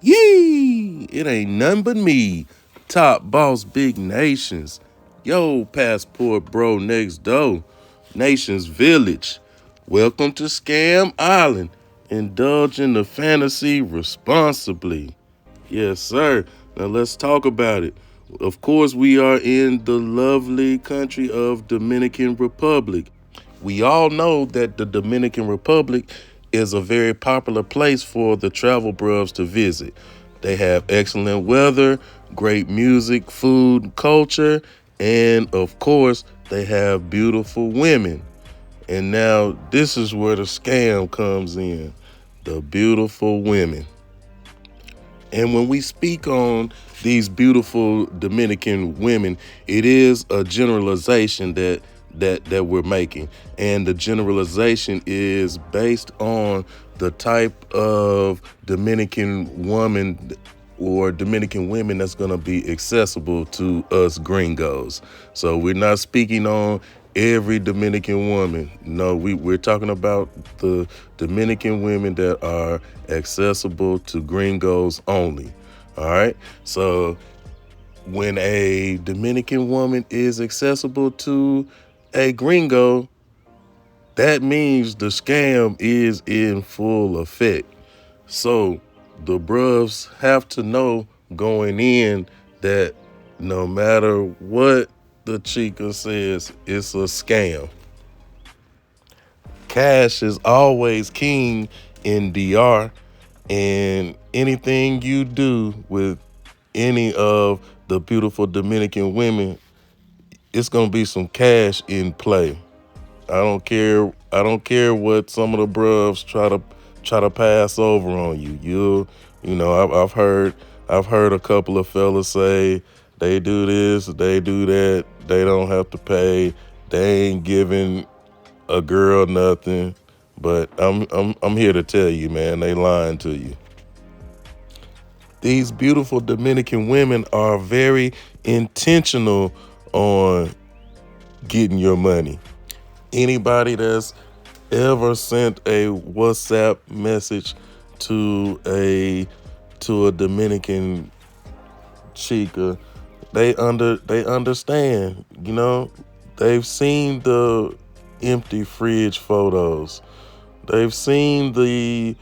Yee! It ain't none but me. Top boss big nations. Yo, passport bro next door. Nations village. Welcome to Scam Island. Indulge in the fantasy responsibly. Yes, sir. Now let's talk about it. Of course, we are in the lovely country of Dominican Republic. We all know that the Dominican Republic is a very popular place for the travel bruvs to visit. They have excellent weather, great music, food, culture, and of course, they have beautiful women. And now this is where the scam comes in. The beautiful women. And when we speak on these beautiful Dominican women, it is a generalization that we're making. And the generalization is based on the type of Dominican woman or Dominican women that's going to be accessible to us gringos. So we're not speaking on every Dominican woman. No, we're talking about the Dominican women that are accessible to gringos only. All right. So when a Dominican woman is accessible to a gringo, that means the scam is in full effect. So the bruvs have to know going in that no matter what the chica says, it's a scam. Cash is always king in DR, and anything you do with any of the beautiful Dominican women, it's gonna be some cash in play. I don't care. I don't care what some of the bruvs try to pass over on you. I've heard a couple of fellas say they do this, they do that, they don't have to pay, they ain't giving a girl nothing. But I'm here to tell you, man, they lying to you. These beautiful Dominican women are very intentional on getting your money. Anybody that's ever sent a WhatsApp message to a Dominican chica, they understand, They've seen the empty fridge photos. They've seen the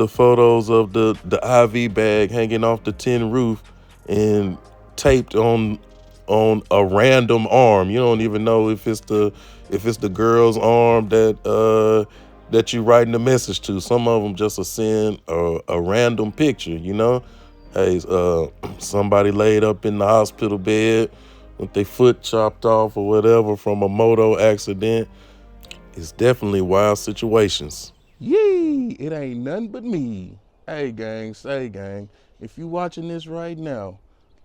photos of the IV bag hanging off the tin roof and taped on a random arm. You don't even know if it's the girl's arm that you writing the message to. Some of them just send a random picture. Hey, somebody laid up in the hospital bed with their foot chopped off or whatever from a moto accident. It's definitely wild situations. Yee, it ain't nothing but me. Hey gang, say gang, if you watching this right now,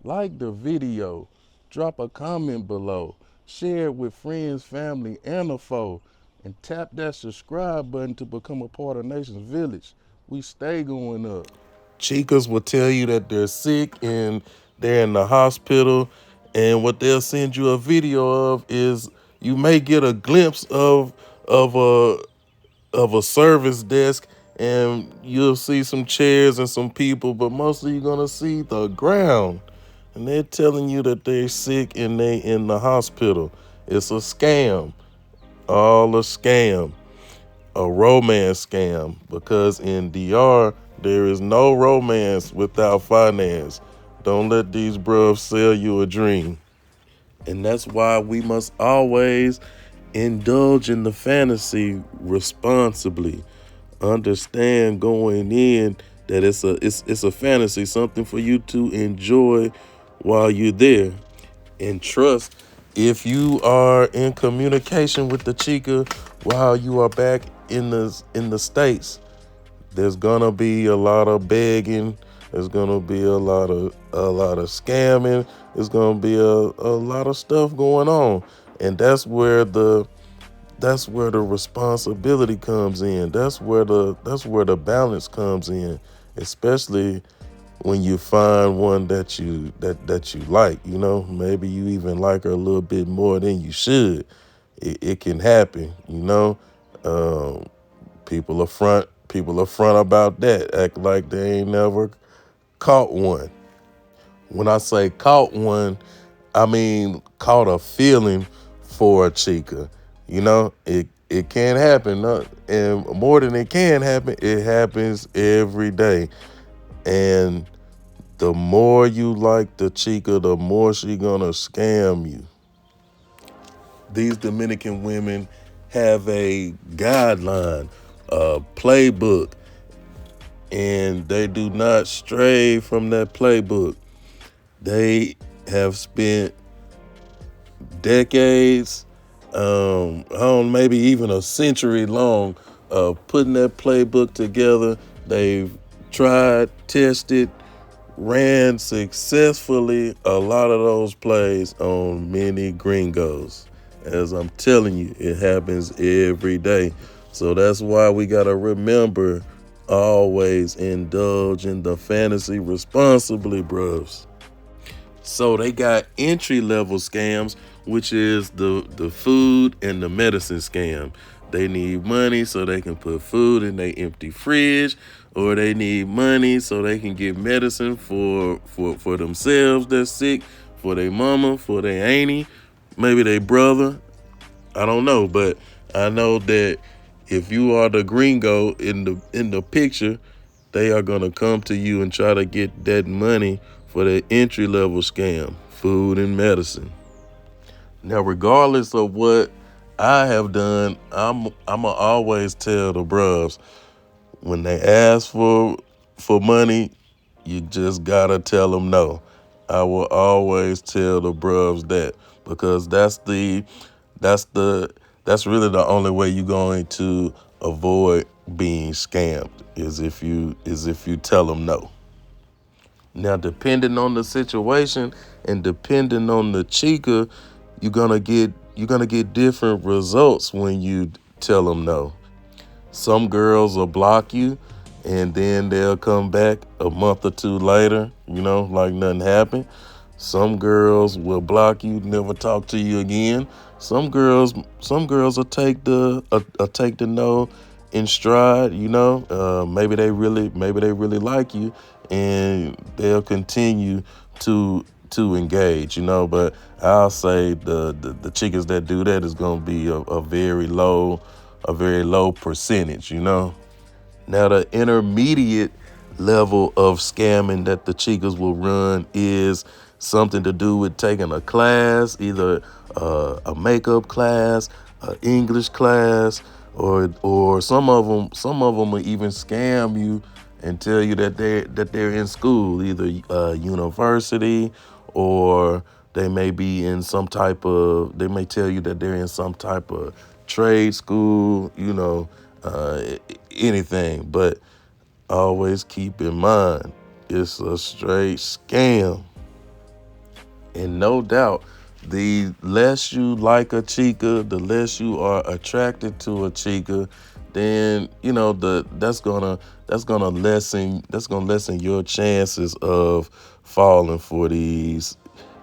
like the video, drop a comment below, share it with friends, family, and a foe, and tap that subscribe button to become a part of Nation's Village. We stay going up. Chicas will tell you that they're sick and they're in the hospital, and what they'll send you a video of is you may get a glimpse of a service desk, and you'll see some chairs and some people, but mostly you're gonna see the ground. And they're telling you that they're sick and they in the hospital. It's a scam. All a scam. A romance scam. Because in DR, there is no romance without finance. Don't let these bruvs sell you a dream. And that's why we must always indulge in the fantasy responsibly. Understand going in that it's a fantasy, something for you to enjoy while you're there. And trust, if you are in communication with the chica while you are back in the States, there's gonna be a lot of begging. There's gonna be a lot of scamming. There's gonna be a lot of stuff going on, and that's where the responsibility comes in. That's where the balance comes in, especially when you find one that you like. Maybe you even like her a little bit more than you should. It can happen. Um, people People are front about that, act like they ain't never caught one. When I say caught one, I mean caught a feeling for a chica. It can happen, and more than it can happen, it happens every day. And the more you like the chica, the more she gonna scam you. These Dominican women have a guideline, a playbook, and they do not stray from that playbook. They have spent decades, maybe even a century long, putting that playbook together. They've tried, tested, ran successfully a lot of those plays on many gringos. As I'm telling you, it happens every day. So that's why we got to remember, always indulge in the fantasy responsibly, bros. So they got entry level scams, which is the food and the medicine scam. They need money so they can put food in their empty fridge, or they need money so they can get medicine for themselves that's sick, for their mama, for their auntie, maybe their brother. I don't know, but I know that if you are the gringo in the picture, they are gonna come to you and try to get that money for the entry level scam, food and medicine. Now, regardless of what I have done, I'ma always tell the bros, when they ask for money, you just gotta tell them no. I will always tell the bros that, because that's the that's really the only way you're going to avoid being scammed, is if you tell them no. Now, depending on the situation and depending on the chica, you're gonna get different results when you tell them no. Some girls will block you, and then they'll come back a month or two later, like nothing happened. Some girls will block you, never talk to you again. Some girls will take the no in stride. Maybe they really like you, and they'll continue to engage. But I'll say the chicas that do that is gonna be a very low percentage. Now, the intermediate level of scamming that the chicas will run is something to do with taking a class, either a makeup class, an English class, or some of them will even scam you and tell you that they're in school, either university, or they may tell you that they're in some type of trade school, anything. But always keep in mind, it's a straight scam. And no doubt, the less you like a chica, the less you are attracted to a chica, then that's gonna lessen your chances of falling for these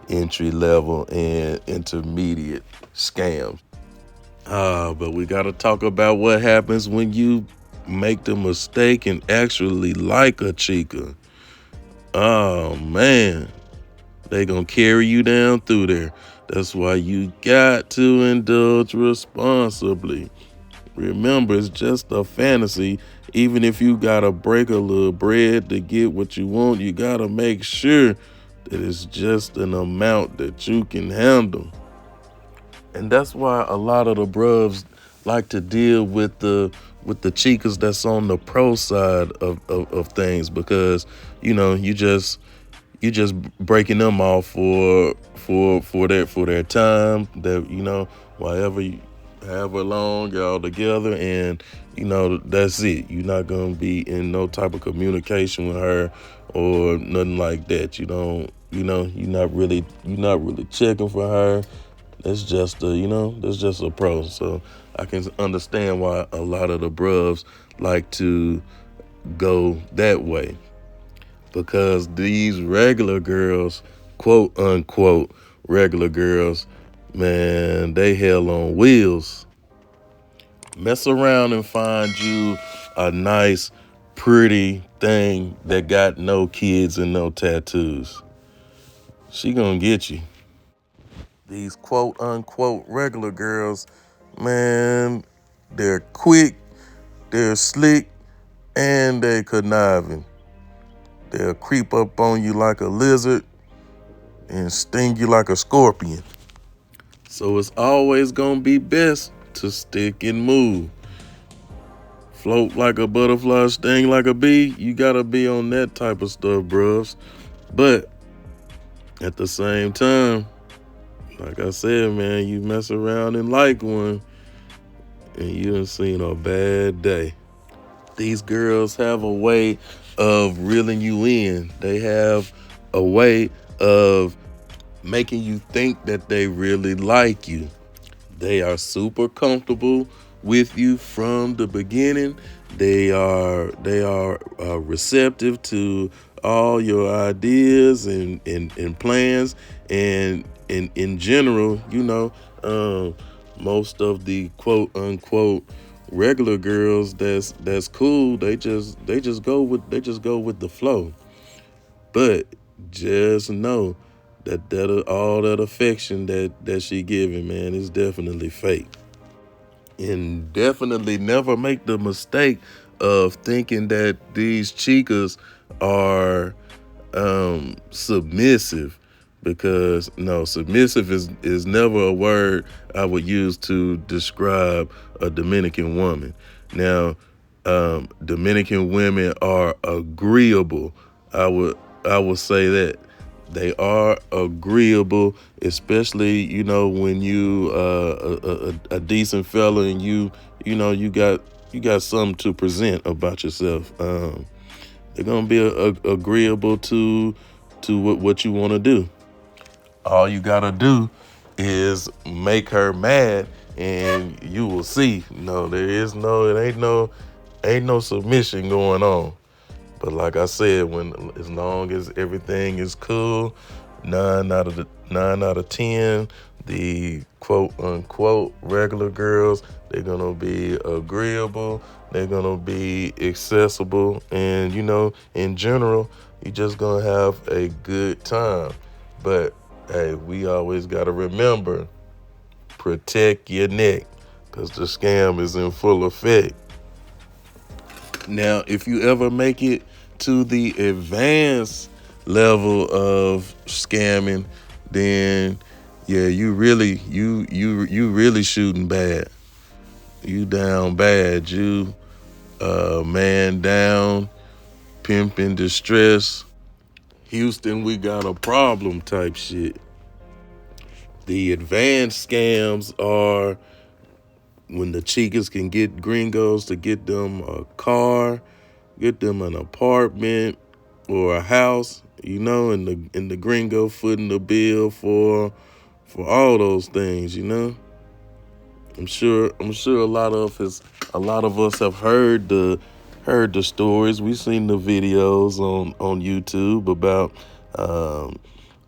entry level and intermediate scams. But we gotta talk about what happens when you make the mistake and actually like a chica. Oh man, they gonna carry you down through there. That's why you got to indulge responsibly. Remember, it's just a fantasy. Even if you gotta break a little bread to get what you want, you gotta make sure that it's just an amount that you can handle. And that's why a lot of the bruvs like to deal with the chicas that's on the pro side of things, because you just breaking them off for their time, that however long y'all together, and that's it. You're not gonna be in no type of communication with her or nothing like that. You're not really checking for her. That's just a pro. So I can understand why a lot of the bruvs like to go that way, because these regular girls, quote unquote regular girls, man, they hell on wheels. Mess around and find you a nice, pretty thing that got no kids and no tattoos. She gonna get you. These quote unquote regular girls, man, they're quick, they're slick, and they're conniving. They'll creep up on you like a lizard and sting you like a scorpion. So it's always gonna be best to stick and move. Float like a butterfly, sting like a bee. You gotta be on that type of stuff, bros. But at the same time, like I said, man, you mess around and like one, and you done seen a bad day. These girls have a way of reeling you in. They have a way of making you think that they really like you. They are super comfortable with you from the beginning. They are receptive to all your ideas and plans, and in general, most of the quote unquote regular girls that's cool, they just go with the flow. But just know that all that affection that she giving, man, is definitely fake. And definitely never make the mistake of thinking that these chicas are submissive, because no, submissive is never a word I would use to describe a Dominican woman. Now, Dominican women are agreeable. I would say that they are agreeable, especially when you a decent fella, and you got something to present about yourself. They're gonna be agreeable to what you want to do. All you gotta do is make her mad, and you will see. No, it ain't no submission going on. But like I said, as long as everything is cool, 9 out of 10, the quote unquote regular girls, they're gonna be agreeable, they're gonna be accessible, and in general, you're just gonna have a good time. But hey, we always gotta remember, protect your neck, because the scam is in full effect. Now, if you ever make it to the advanced level of scamming, then yeah, you really shooting bad. You down bad. You man down, pimp in distress. Houston, we got a problem type shit. The advanced scams are when the chicas can get gringos to get them a car, get them an apartment or a house, and the gringo footing the bill for all those things. I'm sure a lot of us have heard the stories. We've seen the videos on YouTube about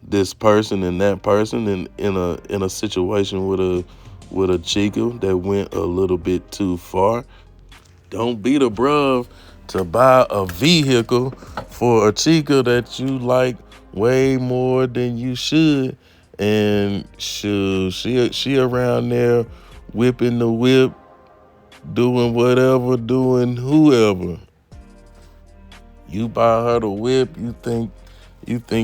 this person and that person, and in a situation with a chica that went a little bit too far. Don't be the bruv to buy a vehicle for a chica that you like way more than you should, and she around there whipping the whip, doing whatever, doing whoever. You buy her the whip, you think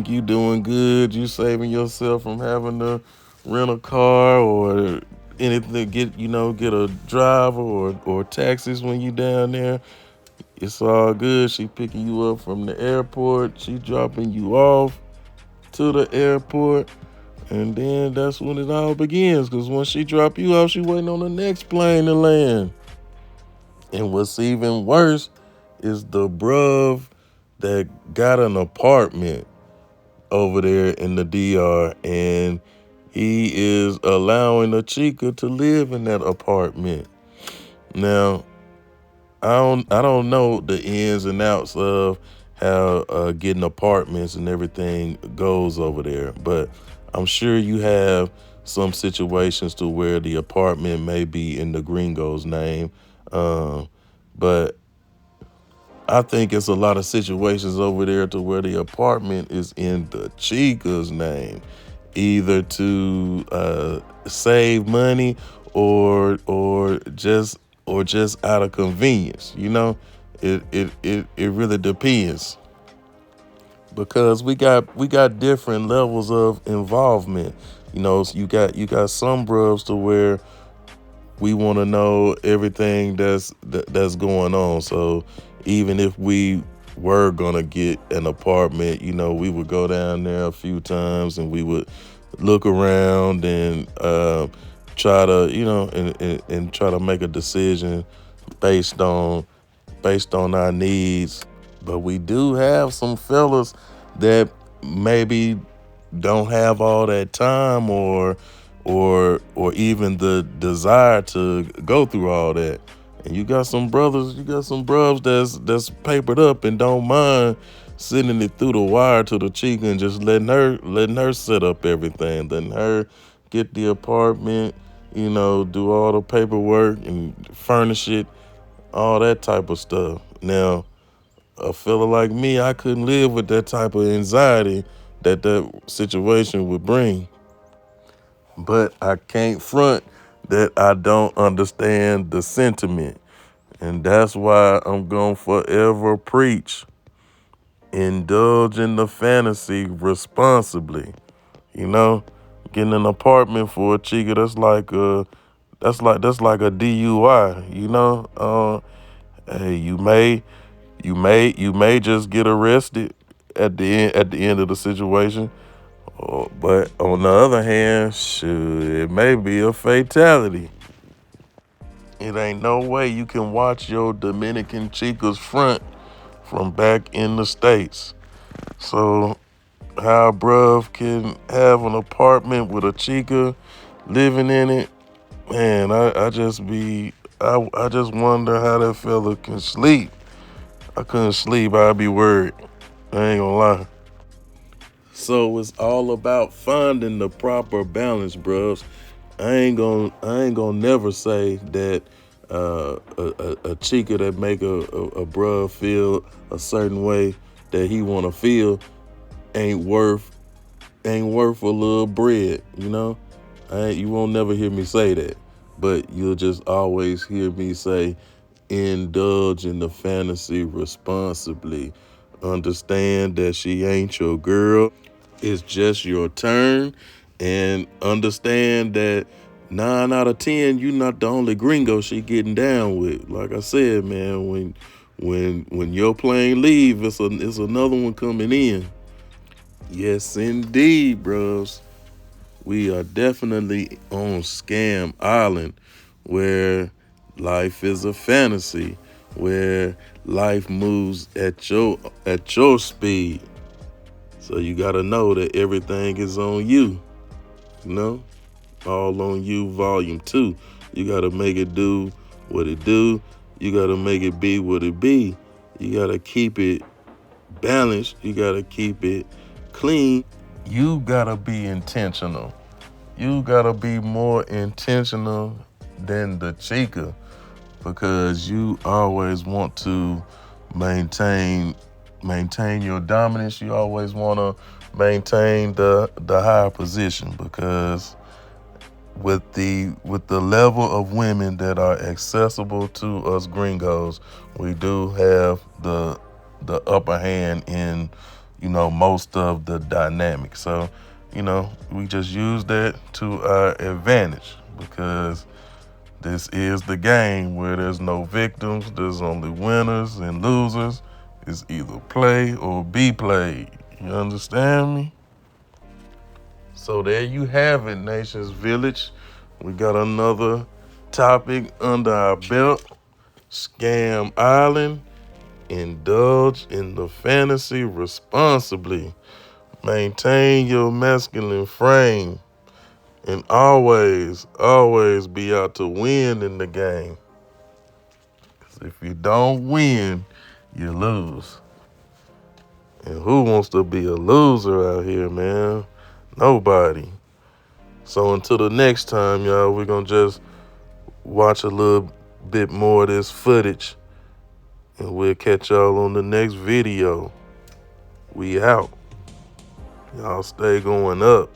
you doing good, you saving yourself from having to rent a car or anything, get a driver or taxis when you down there. It's all good. She picking you up from the airport, she dropping you off to the airport, and then that's when it all begins, because once she drop you off, she waiting on the next plane to land. And what's even worse is the bruv that got an apartment over there in the DR, and he is allowing a chica to live in that apartment. Now, I don't know the ins and outs of how getting apartments and everything goes over there, but I'm sure you have some situations to where the apartment may be in the gringo's name, but I think it's a lot of situations over there to where the apartment is in the chica's name, either to save money or just out of convenience. It really depends because we got different levels of involvement. So you got some bros to where we want to know everything that's going on. So even if we were gonna get an apartment, we would go down there a few times and we would look around and try to, and try to make a decision based on based on our needs. But we do have some fellas that maybe don't have all that time or even the desire to go through all that. And you got some bros that's papered up and don't mind sending it through the wire to the chick and just letting her set up everything, letting her get the apartment, do all the paperwork and furnish it, all that type of stuff. Now, a fella like me, I couldn't live with that type of anxiety that situation would bring. But I can't front that I don't understand the sentiment. And that's why I'm going to forever preach. Indulge in the fantasy responsibly. You know, getting an apartment for a chica, that's like a DUI. Hey, you may just get arrested at the end of the situation. But on the other hand, shoot, it may be a fatality. It ain't no way you can watch your Dominican chicas front from back in the States. So how bruv can have an apartment with a chica living in it, man, I just wonder how that fella can sleep. I couldn't sleep, I'd be worried. I ain't gonna lie. So it's all about finding the proper balance, bros. I ain't gonna never say that a chica that make a bruh feel a certain way that he wanna feel ain't worth a little bread. You won't never hear me say that, but you'll just always hear me say, indulge in the fantasy responsibly. Understand that she ain't your girl. It's just your turn, and understand that 9 out of 10, you're not the only gringo she getting down with. Like I said, man, when your plane leave, it's another one coming in. Yes, indeed, bros. We are definitely on Scam Island, where life is a fantasy, where life moves at your speed. So you gotta know that everything is on you, you know? All on you, volume 2. You gotta make it do what it do. You gotta make it be what it be. You gotta keep it balanced. You gotta keep it clean. You gotta be intentional. You gotta be more intentional than the chica, because you always want to maintain your dominance. You always want to maintain the higher position, because with the level of women that are accessible to us gringos, we do have the upper hand in most of the dynamics. So we just use that to our advantage, because this is the game where there's no victims, there's only winners and losers. It's either play or be played. You understand me? So there you have it, Nations Village. We got another topic under our belt. Scam Island. Indulge in the fantasy responsibly. Maintain your masculine frame. And always be out to win in the game. 'Cause if you don't win, you lose. And who wants to be a loser out here, man? Nobody. So until the next time, y'all, we're going to just watch a little bit more of this footage And we'll catch y'all on the next video. We out. Y'all stay going up.